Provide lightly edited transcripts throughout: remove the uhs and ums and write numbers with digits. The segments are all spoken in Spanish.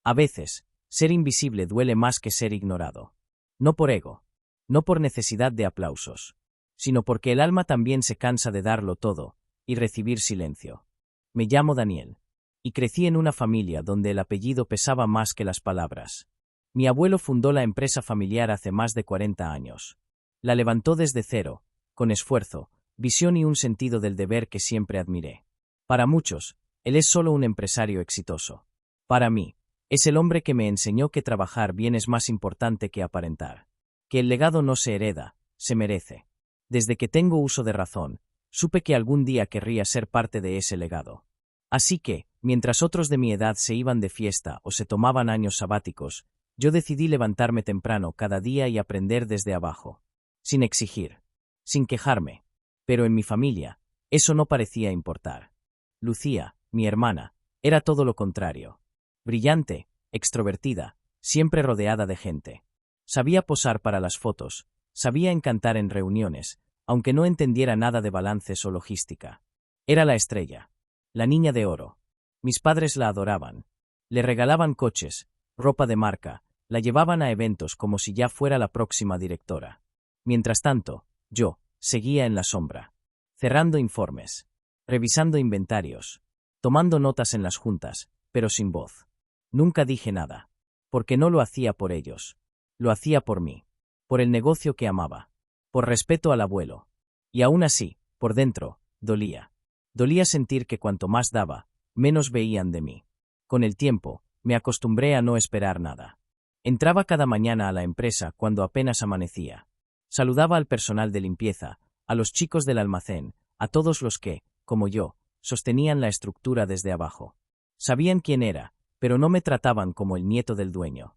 A veces, ser invisible duele más que ser ignorado. No por ego, no por necesidad de aplausos, sino porque el alma también se cansa de darlo todo y recibir silencio. Me llamo Daniel, y crecí en una familia donde el apellido pesaba más que las palabras. Mi abuelo fundó la empresa familiar hace más de 40 años. La levantó desde cero, con esfuerzo, visión y un sentido del deber que siempre admiré. Para muchos, él es solo un empresario exitoso. Para mí, es el hombre que me enseñó que trabajar bien es más importante que aparentar. Que el legado no se hereda, se merece. Desde que tengo uso de razón, supe que algún día querría ser parte de ese legado. Así que, mientras otros de mi edad se iban de fiesta o se tomaban años sabáticos, yo decidí levantarme temprano cada día y aprender desde abajo. Sin exigir. Sin quejarme. Pero en mi familia, eso no parecía importar. Lucía, mi hermana, era todo lo contrario. Brillante, extrovertida, siempre rodeada de gente. Sabía posar para las fotos, sabía encantar en reuniones, aunque no entendiera nada de balances o logística. Era la estrella. La niña de oro. Mis padres la adoraban. Le regalaban coches, ropa de marca, la llevaban a eventos como si ya fuera la próxima directora. Mientras tanto, yo, seguía en la sombra. Cerrando informes. Revisando inventarios. Tomando notas en las juntas, pero sin voz. Nunca dije nada. Porque no lo hacía por ellos. Lo hacía por mí. Por el negocio que amaba. Por respeto al abuelo. Y aún así, por dentro, dolía. Dolía sentir que cuanto más daba, menos veían de mí. Con el tiempo, me acostumbré a no esperar nada. Entraba cada mañana a la empresa cuando apenas amanecía. Saludaba al personal de limpieza, a los chicos del almacén, a todos los que, como yo, sostenían la estructura desde abajo. Sabían quién era, pero no me trataban como el nieto del dueño.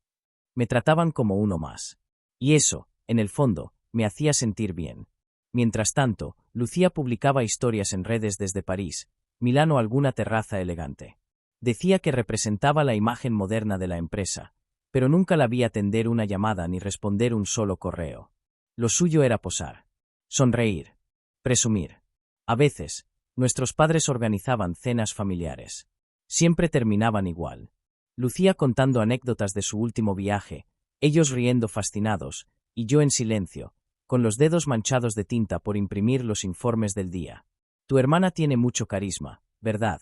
Me trataban como uno más. Y eso, en el fondo, me hacía sentir bien. Mientras tanto, Lucía publicaba historias en redes desde París, Milán o alguna terraza elegante. Decía que representaba la imagen moderna de la empresa, pero nunca la vi atender una llamada ni responder un solo correo. Lo suyo era posar. Sonreír. Presumir. A veces, nuestros padres organizaban cenas familiares. Siempre terminaban igual. Lucía contando anécdotas de su último viaje, ellos riendo fascinados, y yo en silencio, con los dedos manchados de tinta por imprimir los informes del día. Tu hermana tiene mucho carisma, ¿verdad?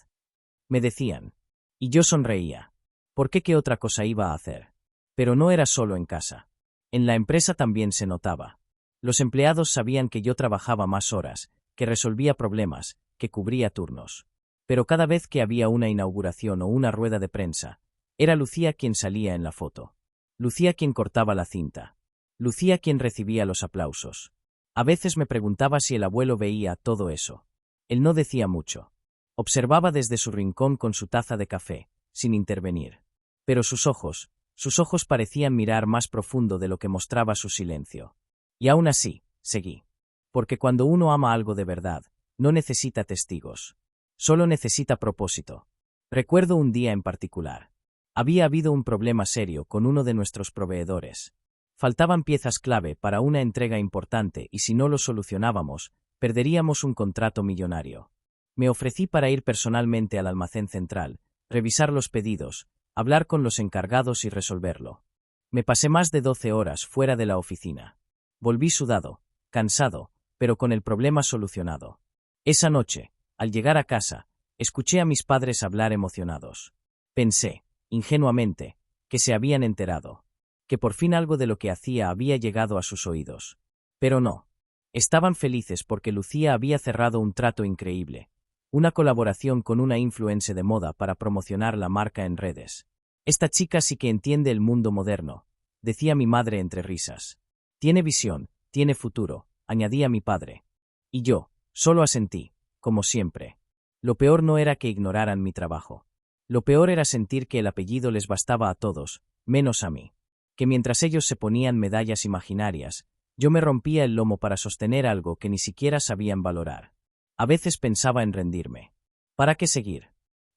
Me decían. Y yo sonreía. ¿Por qué qué otra cosa iba a hacer? Pero no era solo en casa. En la empresa también se notaba. Los empleados sabían que yo trabajaba más horas, que resolvía problemas, que cubría turnos. Pero cada vez que había una inauguración o una rueda de prensa, era Lucía quien salía en la foto. Lucía quien cortaba la cinta. Lucía quien recibía los aplausos. A veces me preguntaba si el abuelo veía todo eso. Él no decía mucho. Observaba desde su rincón con su taza de café, sin intervenir. Pero sus ojos parecían mirar más profundo de lo que mostraba su silencio. Y aún así, seguí. Porque cuando uno ama algo de verdad, no necesita testigos. Solo necesita propósito. Recuerdo un día en particular. Había habido un problema serio con uno de nuestros proveedores. Faltaban piezas clave para una entrega importante y si no lo solucionábamos, perderíamos un contrato millonario. Me ofrecí para ir personalmente al almacén central, revisar los pedidos, hablar con los encargados y resolverlo. Me pasé más de 12 horas fuera de la oficina. Volví sudado, cansado, pero con el problema solucionado. Esa noche, al llegar a casa, escuché a mis padres hablar emocionados. Pensé, ingenuamente, que se habían enterado, que por fin algo de lo que hacía había llegado a sus oídos. Pero no. Estaban felices porque Lucía había cerrado un trato increíble, una colaboración con una influencer de moda para promocionar la marca en redes. Esta chica sí que entiende el mundo moderno, decía mi madre entre risas. Tiene visión, tiene futuro, añadía mi padre. Y yo, solo asentí, como siempre. Lo peor no era que ignoraran mi trabajo. Lo peor era sentir que el apellido les bastaba a todos, menos a mí. Que mientras ellos se ponían medallas imaginarias, yo me rompía el lomo para sostener algo que ni siquiera sabían valorar. A veces pensaba en rendirme. ¿Para qué seguir?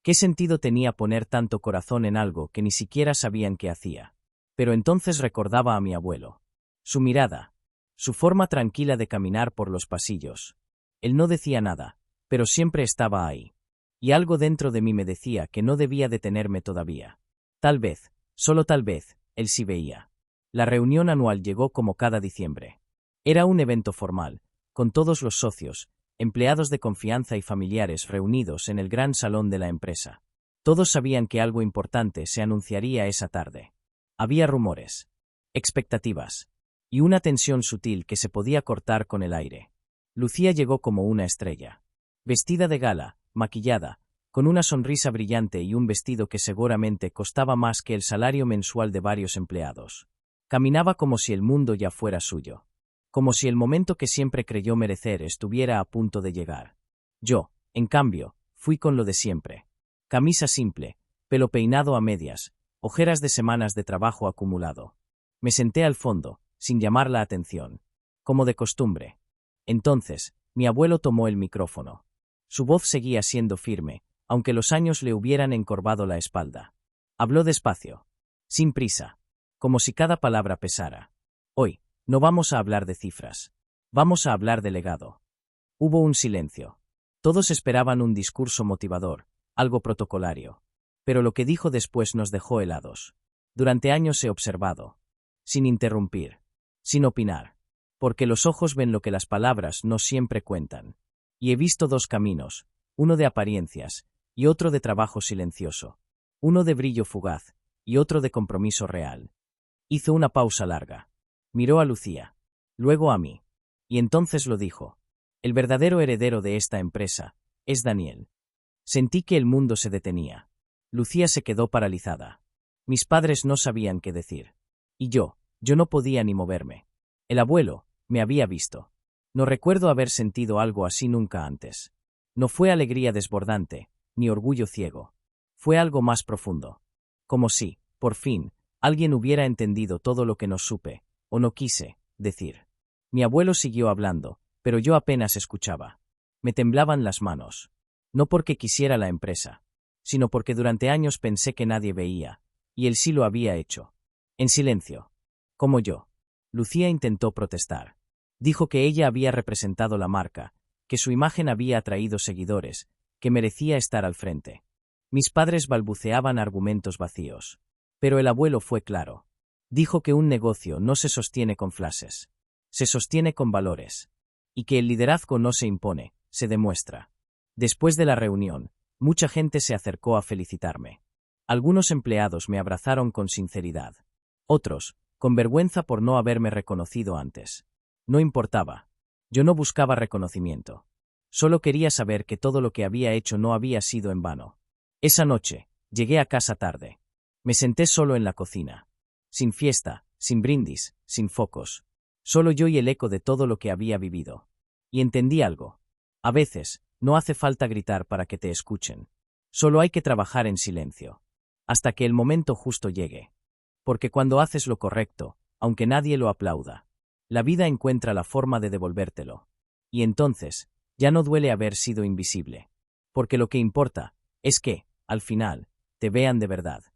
¿Qué sentido tenía poner tanto corazón en algo que ni siquiera sabían qué hacía? Pero entonces recordaba a mi abuelo. Su mirada. Su forma tranquila de caminar por los pasillos. Él no decía nada, pero siempre estaba ahí. Y algo dentro de mí me decía que no debía detenerme todavía. Tal vez, Solo tal vez, él sí veía. La reunión anual llegó como cada diciembre. Era un evento formal, con todos los socios, empleados de confianza y familiares reunidos en el gran salón de la empresa. Todos sabían que algo importante se anunciaría esa tarde. Había rumores, expectativas, y una tensión sutil que se podía cortar con el aire. Lucía llegó como una estrella. Vestida de gala, maquillada, con una sonrisa brillante y un vestido que seguramente costaba más que el salario mensual de varios empleados. Caminaba como si el mundo ya fuera suyo. Como si el momento que siempre creyó merecer estuviera a punto de llegar. Yo, en cambio, fui con lo de siempre. Camisa simple, pelo peinado a medias, ojeras de semanas de trabajo acumulado. Me senté al fondo, sin llamar la atención. Como de costumbre. Entonces, mi abuelo tomó el micrófono. Su voz seguía siendo firme, aunque los años le hubieran encorvado la espalda. Habló despacio, sin prisa, como si cada palabra pesara. Hoy, no vamos a hablar de cifras. Vamos a hablar de legado. Hubo un silencio. Todos esperaban un discurso motivador, algo protocolario. Pero lo que dijo después nos dejó helados. Durante años he observado, sin interrumpir, sin opinar, porque los ojos ven lo que las palabras no siempre cuentan. Y he visto dos caminos, uno de apariencias, y otro de trabajo silencioso. Uno de brillo fugaz, y otro de compromiso real. Hizo una pausa larga. Miró a Lucía. Luego a mí. Y entonces lo dijo. El verdadero heredero de esta empresa es Daniel. Sentí que el mundo se detenía. Lucía se quedó paralizada. Mis padres no sabían qué decir. Y yo no podía ni moverme. El abuelo me había visto. No recuerdo haber sentido algo así nunca antes. No fue alegría desbordante, ni orgullo ciego. Fue algo más profundo. Como si, por fin, alguien hubiera entendido todo lo que no supe, o no quise, decir. Mi abuelo siguió hablando, pero yo apenas escuchaba. Me temblaban las manos. No porque quisiera la empresa, sino porque durante años pensé que nadie veía, y él sí lo había hecho. En silencio. Como yo. Lucía intentó protestar. Dijo que ella había representado la marca, que su imagen había atraído seguidores, que merecía estar al frente. Mis padres balbuceaban argumentos vacíos. Pero el abuelo fue claro. Dijo que un negocio no se sostiene con frases. Se sostiene con valores. Y que el liderazgo no se impone, se demuestra. Después de la reunión, mucha gente se acercó a felicitarme. Algunos empleados me abrazaron con sinceridad. Otros, con vergüenza por no haberme reconocido antes. No importaba. Yo no buscaba reconocimiento. Solo quería saber que todo lo que había hecho no había sido en vano. Esa noche, llegué a casa tarde. Me senté solo en la cocina. Sin fiesta, sin brindis, sin focos. Solo yo y el eco de todo lo que había vivido. Y entendí algo. A veces, no hace falta gritar para que te escuchen. Solo hay que trabajar en silencio. Hasta que el momento justo llegue. Porque cuando haces lo correcto, aunque nadie lo aplauda, la vida encuentra la forma de devolvértelo. Y entonces, ya no duele haber sido invisible. Porque lo que importa, es que, al final, te vean de verdad.